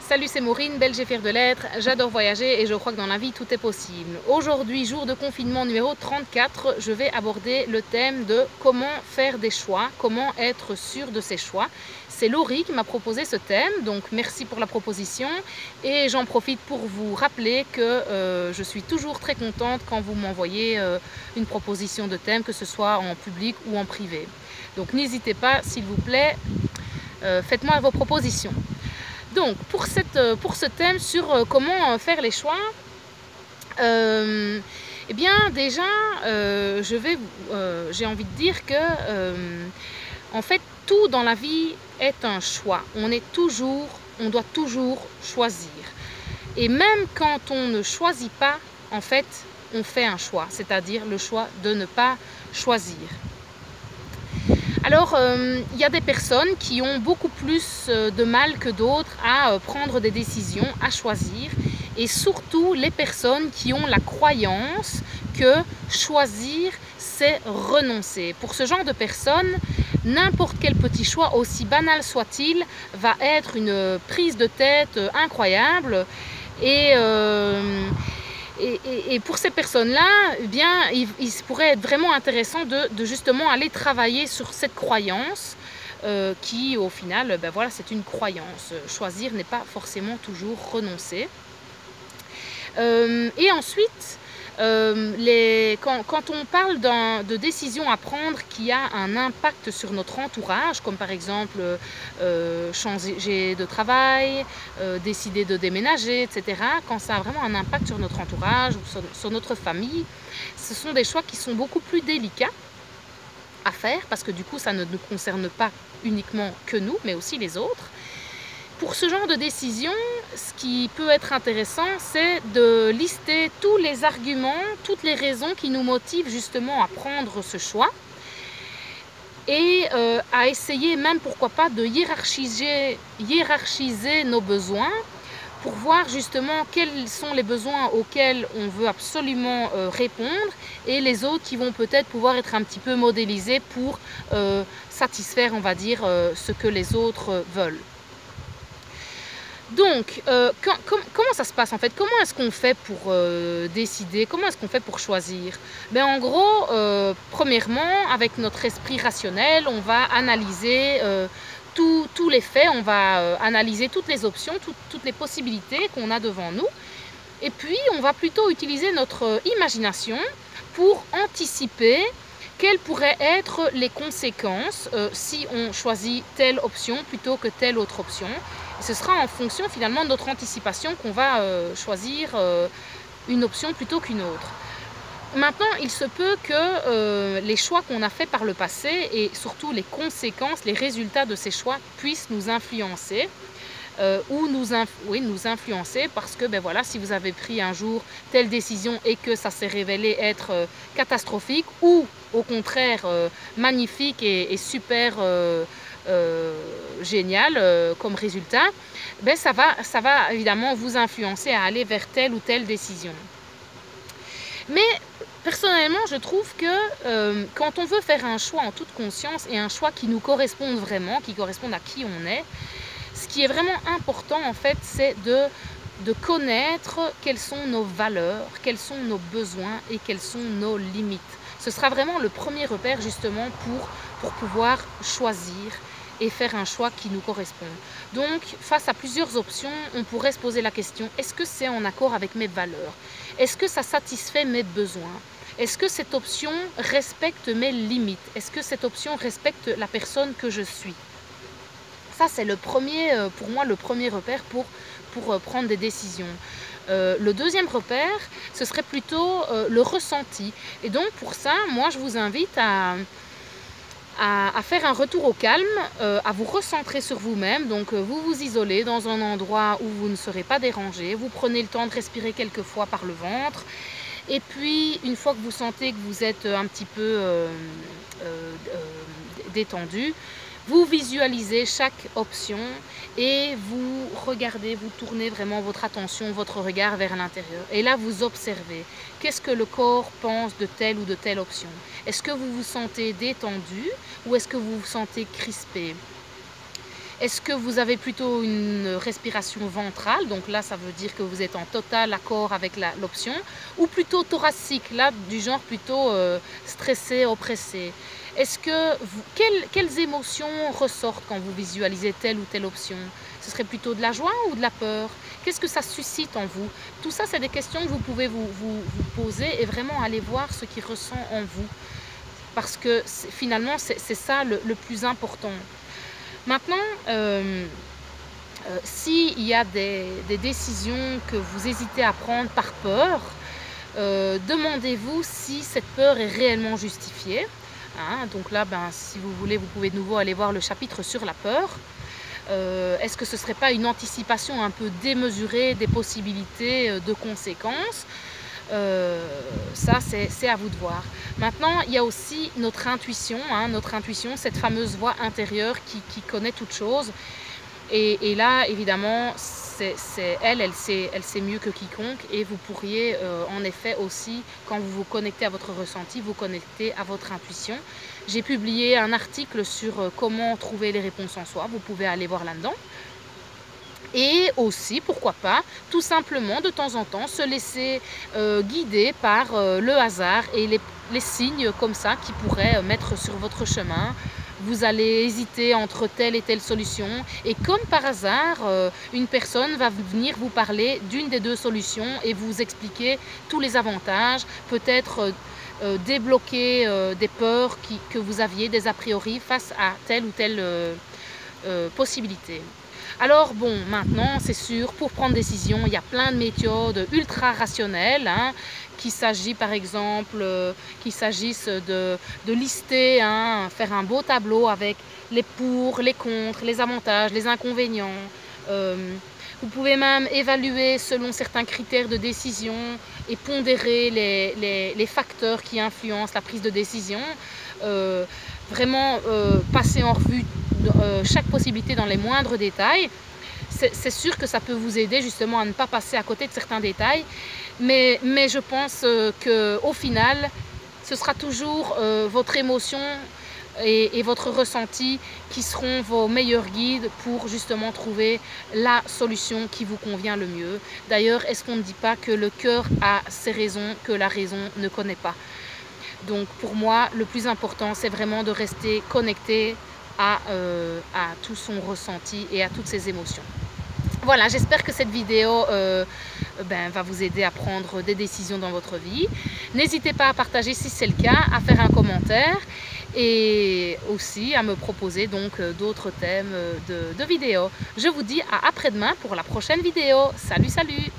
Salut, c'est Maureen, belge et fière de l'être. J'adore voyager et je crois que dans la vie tout est possible. Aujourd'hui, jour de confinement numéro 34, je vais aborder le thème de comment faire des choix, comment être sûr de ses choix. C'est Laurie qui m'a proposé ce thème, donc merci pour la proposition. Et j'en profite pour vous rappeler que je suis toujours très contente quand vous m'envoyez une proposition de thème, que ce soit en public ou en privé. Donc n'hésitez pas, s'il vous plaît, faites-moi vos propositions. Donc, pour ce thème sur comment faire les choix, eh bien, déjà, j'ai envie de dire que, en fait, tout dans la vie est un choix. On doit toujours choisir. Et même quand on ne choisit pas, en fait, on fait un choix, c'est-à-dire le choix de ne pas choisir. Alors, il y a des personnes qui ont beaucoup plus de mal que d'autres à prendre des décisions, à choisir. Et surtout, les personnes qui ont la croyance que choisir, c'est renoncer. Pour ce genre de personnes, n'importe quel petit choix, aussi banal soit-il, va être une prise de tête incroyable. Et pour ces personnes-là, eh bien, il pourrait être vraiment intéressant de justement aller travailler sur cette croyance qui, au final, ben voilà, c'est une croyance. Choisir n'est pas forcément toujours renoncer. Et ensuite, quand on parle de décisions à prendre qui a un impact sur notre entourage, comme par exemple changer de travail, décider de déménager, etc., quand ça a vraiment un impact sur notre entourage ou sur notre famille, ce sont des choix qui sont beaucoup plus délicats à faire parce que du coup ça ne nous concerne pas uniquement que nous, mais aussi les autres. Pour ce genre de décision, ce qui peut être intéressant, c'est de lister tous les arguments, toutes les raisons qui nous motivent justement à prendre ce choix et à essayer même, pourquoi pas, de hiérarchiser nos besoins pour voir justement quels sont les besoins auxquels on veut absolument répondre et les autres qui vont peut-être pouvoir être un petit peu modélisés pour satisfaire, on va dire, ce que les autres veulent. Donc, comment ça se passe en fait? Comment est-ce qu'on fait pour décider? Comment est-ce qu'on fait pour choisir? Ben, en gros, premièrement, avec notre esprit rationnel, on va analyser tous les faits, on va analyser toutes les options, toutes les possibilités qu'on a devant nous. Et puis, on va plutôt utiliser notre imagination pour anticiper quelles pourraient être les conséquences si on choisit telle option plutôt que telle autre option. Et ce sera en fonction finalement de notre anticipation qu'on va choisir une option plutôt qu'une autre. Maintenant, il se peut que les choix qu'on a faits par le passé et surtout les conséquences, les résultats de ces choix puissent nous influencer. Ou nous influencer parce que ben voilà, si vous avez pris un jour telle décision et que ça s'est révélé être catastrophique ou au contraire magnifique et super génial comme résultat, ben ça va évidemment vous influencer à aller vers telle ou telle décision. Mais personnellement, je trouve que quand on veut faire un choix en toute conscience et un choix qui nous corresponde vraiment, qui corresponde à qui on est, ce qui est vraiment important en fait, c'est de connaître quelles sont nos valeurs, quels sont nos besoins et quelles sont nos limites. Ce sera vraiment le premier repère justement pour pouvoir choisir et faire un choix qui nous correspond. Donc, face à plusieurs options, on pourrait se poser la question, est-ce que c'est en accord avec mes valeurs? Est-ce que ça satisfait mes besoins? Est-ce que cette option respecte mes limites? Est-ce que cette option respecte la personne que je suis? Ça, c'est pour moi le premier repère pour prendre des décisions. Le deuxième repère, ce serait plutôt le ressenti. Et donc, pour ça, moi, je vous invite à faire un retour au calme, à vous recentrer sur vous-même. Donc, vous vous isolez dans un endroit où vous ne serez pas dérangé. Vous prenez le temps de respirer quelques fois par le ventre. Et puis, une fois que vous sentez que vous êtes un petit peu détendu, vous visualisez chaque option et vous regardez, vous tournez vraiment votre attention, votre regard vers l'intérieur. Et là, vous observez. Qu'est-ce que le corps pense de telle ou de telle option? Est-ce que vous vous sentez détendu ou est-ce que vous vous sentez crispé? Est-ce que vous avez plutôt une respiration ventrale, donc là ça veut dire que vous êtes en total accord avec l'option, ou plutôt thoracique, là du genre plutôt stressé, oppressé? Est-ce que quelles émotions ressortent quand vous visualisez telle ou telle option? Ce serait plutôt de la joie ou de la peur? Qu'est-ce que ça suscite en vous? Tout ça, c'est des questions que vous pouvez vous poser et vraiment aller voir ce qui ressent en vous. Parce que finalement, c'est ça le plus important. Maintenant, s'il y a des décisions que vous hésitez à prendre par peur, demandez-vous si cette peur est réellement justifiée. Hein, donc là, si vous voulez, vous pouvez de nouveau aller voir le chapitre sur la peur. Est-ce que ce ne serait pas une anticipation un peu démesurée des possibilités de conséquences? Ça, c'est à vous de voir. Maintenant, il y a aussi notre intuition, cette fameuse voix intérieure qui connaît toutes choses. Et là, évidemment, elle sait mieux que quiconque, et vous pourriez en effet aussi, quand vous vous connectez à votre ressenti, vous connecter à votre intuition. J'ai publié un article sur comment trouver les réponses en soi, vous pouvez aller voir là-dedans. Et aussi, pourquoi pas, tout simplement de temps en temps se laisser guider par le hasard et les signes comme ça qui pourraient mettre sur votre chemin. Vous allez hésiter entre telle et telle solution et comme par hasard, une personne va venir vous parler d'une des deux solutions et vous expliquer tous les avantages, peut-être débloquer des peurs que vous aviez, des a priori face à telle ou telle possibilité. Alors bon, maintenant c'est sûr, pour prendre décision, il y a plein de méthodes ultra rationnelles, qu'il s'agit par exemple, qu'il s'agisse de lister, faire un beau tableau avec les pour, les contre, les avantages, les inconvénients. Vous pouvez même évaluer selon certains critères de décision et pondérer les facteurs qui influencent la prise de décision. Vraiment passer en revue chaque possibilité dans les moindres détails. C'est sûr que ça peut vous aider justement à ne pas passer à côté de certains détails, mais je pense qu'au final, ce sera toujours votre émotion et votre ressenti qui seront vos meilleurs guides pour justement trouver la solution qui vous convient le mieux. D'ailleurs, est-ce qu'on ne dit pas que le cœur a ses raisons que la raison ne connaît pas? Donc pour moi, le plus important, c'est vraiment de rester connecté à tout son ressenti et à toutes ses émotions. Voilà, j'espère que cette vidéo va vous aider à prendre des décisions dans votre vie. N'hésitez pas à partager si c'est le cas, à faire un commentaire et aussi à me proposer donc d'autres thèmes de vidéos. Je vous dis à après-demain pour la prochaine vidéo. Salut, salut!